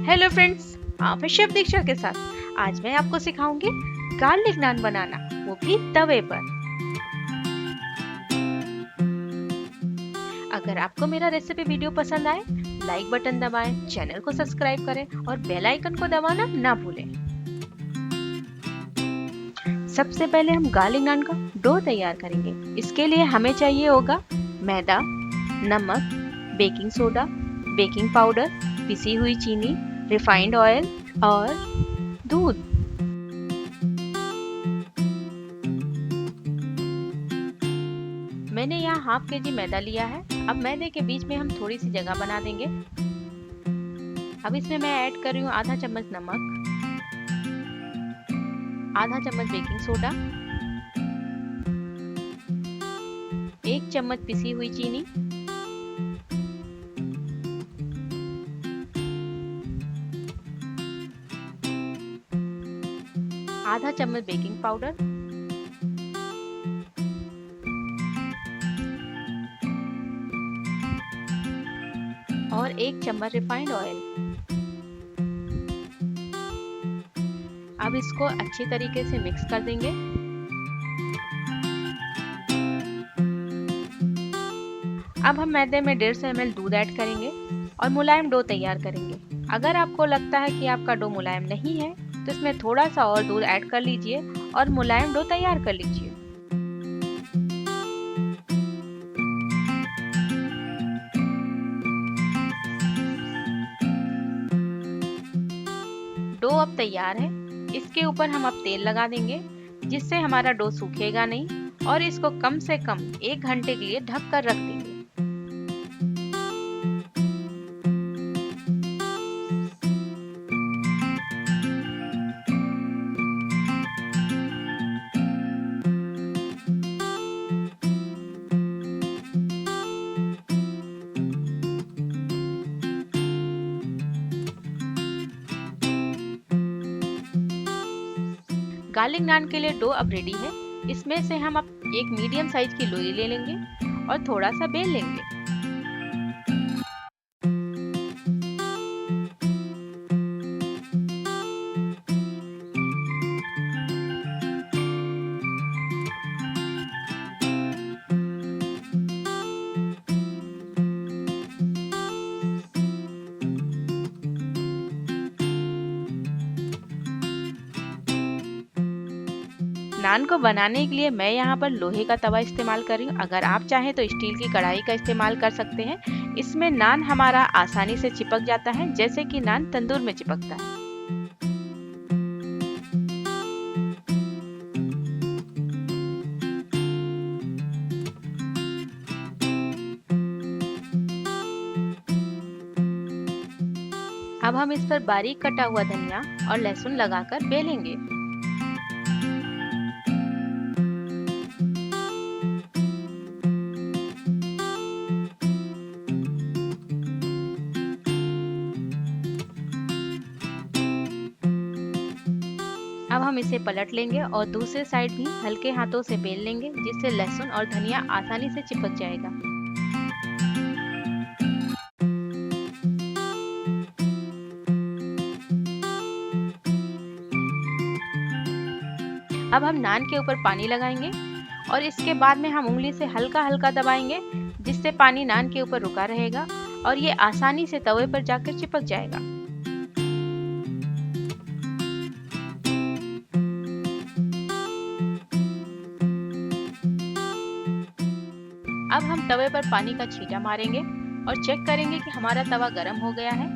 Hello friends, आप हैं chef दीक्षा के साथ। आज मैं आपको सिखाऊंगी गार्लिक नान बनाना, वो भी तवे पर। अगर आपको मेरा रेसिपी वीडियो पसंद आए, लाइक बटन दबाएं, चैनल को सब्सक्राइब करें और बेल आइकन को दबाना ना भूलें। सबसे पहले हम गार्लिक नान का डो तैयार करेंगे। इसके लिए हमें चाहिए होगा मैदा, नमक, बेकिंग सोडा, बेकिंग पाउडर, पिसी हुई चीनी, रिफाइंड ऑयल और दूध। मैंने यहाँ हाफ केजी मैदा लिया है। अब मैदे के बीच में हम थोड़ी सी जगह बना देंगे। अब इसमें मैं ऐड कर रही हूँ आधा चम्मच नमक, आधा चम्मच बेकिंग सोडा, 1 चम्मच पिसी हुई चीनी, आधा चम्मच बेकिंग पाउडर और 1 चम्मच रिफाइंड ऑयल। अब इसको अच्छी तरीके से मिक्स कर देंगे। अब हम मैदे में 150 ml दूध ऐड करेंगे और मुलायम डो तैयार करेंगे। अगर आपको लगता है कि आपका डो मुलायम नहीं है तो इसमें थोड़ा सा और दूध ऐड कर लीजिए और मुलायम डो तैयार कर लीजिए। डो अब तैयार है। इसके ऊपर हम अब तेल लगा देंगे, जिससे हमारा डो सूखेगा नहीं और इसको कम से कम 1 घंटे के लिए ढक कर रख देंगे। गार्लिक नान के लिए डो अब रेडी है। इसमें से हम अब एक मीडियम साइज की लोई ले लेंगे और थोड़ा सा बेल लेंगे। नान को बनाने के लिए मैं यहाँ पर लोहे का तवा इस्तेमाल कर रही हूँ। अगर आप चाहें तो स्टील की कढ़ाई का इस्तेमाल कर सकते हैं। इसमें नान हमारा आसानी से चिपक जाता है, जैसे कि नान तंदूर में चिपकता है। अब हम इस पर बारीक कटा हुआ धनिया और लहसुन लगाकर बेलेंगे। अब हम इसे पलट लेंगे और दूसरे साइड भी हल्के हाथों से बेल लेंगे, जिससे लहसुन और धनिया आसानी से चिपक जाएगा। अब हम नान के ऊपर पानी लगाएंगे और इसके बाद में हम उंगली से हल्का हल्का दबाएंगे, जिससे पानी नान के ऊपर रुका रहेगा और ये आसानी से तवे पर जाकर चिपक जाएगा। अब हम तवे पर पानी का छींटा मारेंगे और चेक करेंगे कि हमारा तवा गर्म हो गया है।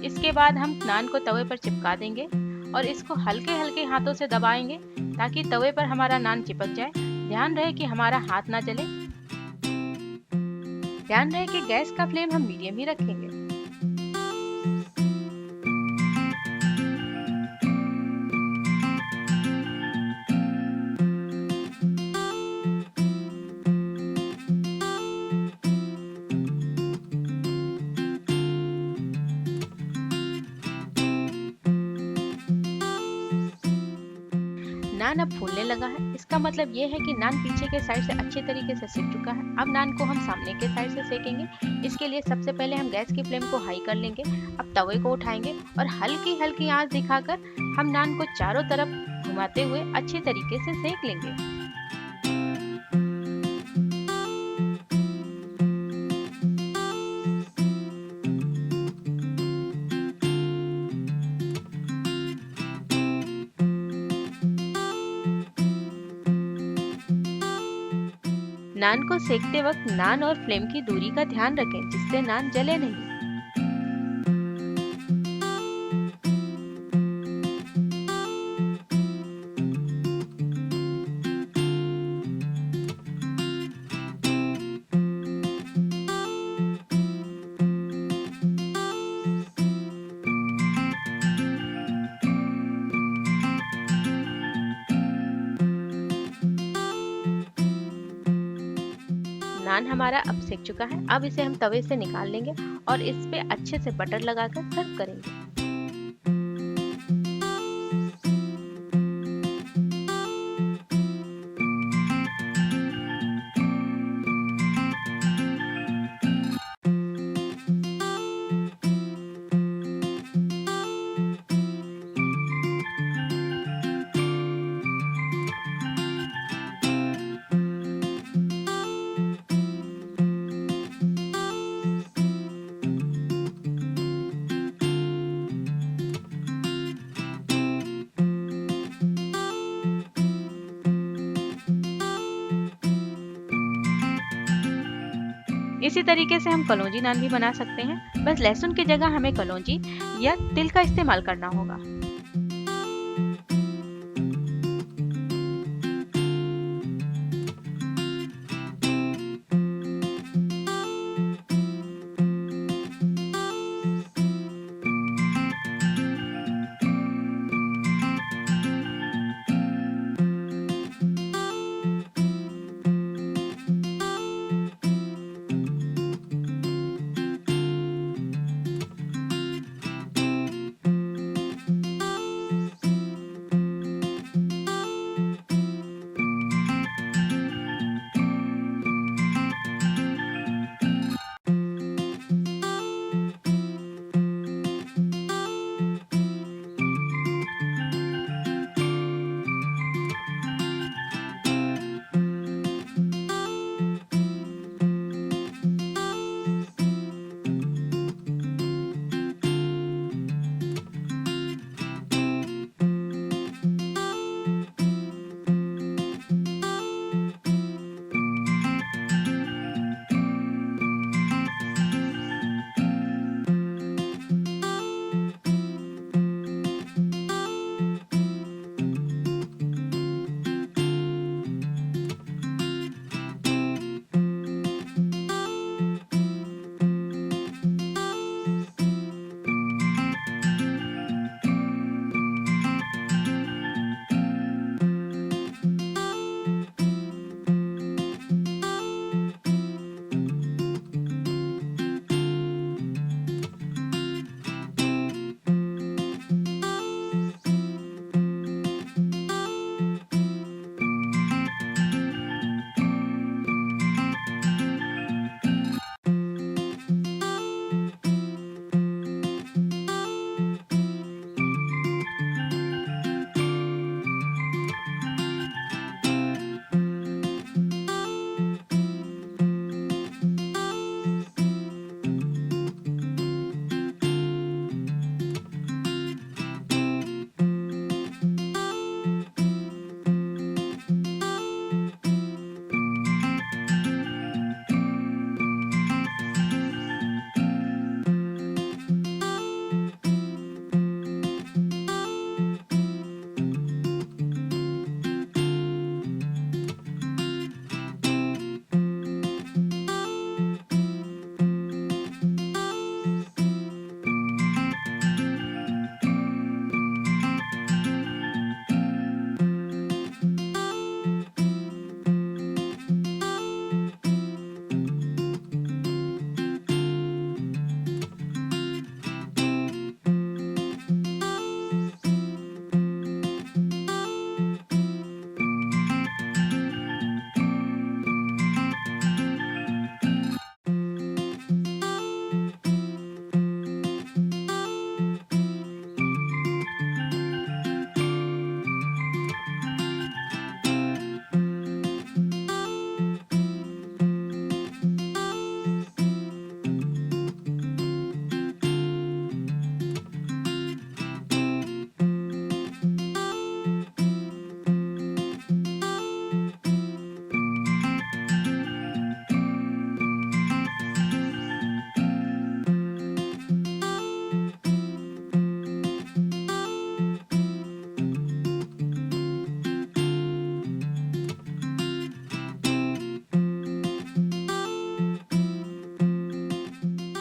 इसके बाद हम नान को तवे पर चिपका देंगे और इसको हल्के हल्के हाथों से दबाएंगे ताकि तवे पर हमारा नान चिपक जाए। ध्यान रहे कि हमारा हाथ ना जले। ध्यान रहे कि गैस का फ्लेम हम मीडियम ही रखेंगे। नान अब फूलने लगा है। इसका मतलब ये है कि नान पीछे के साइड से अच्छे तरीके से सिक चुका है। अब नान को हम सामने के साइड से सेकेंगे। इसके लिए सबसे पहले हम गैस की फ्लेम को हाई कर लेंगे। अब तवे को उठाएंगे और हल्की हल्की आंच दिखाकर हम नान को चारों तरफ घुमाते हुए अच्छे तरीके से सेक लेंगे। नान को सेकते वक्त नान और फ्लेम की दूरी का ध्यान रखें, जिससे नान जले नहीं। नान हमारा अब सिक चुका है। अब इसे हम तवे से निकाल लेंगे और इस पे अच्छे से बटर लगाकर सर्व करेंगे। इसी तरीके से हम कलौंजी नान भी बना सकते हैं। बस लहसुन की जगह हमें कलौंजी या तिल का इस्तेमाल करना होगा।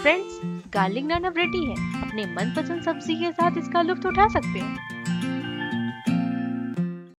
फ्रेंड्स, गार्लिक नान अब रेडी है। अपने मनपसंद सब्जी के साथ इसका लुत्फ उठा सकते हैं।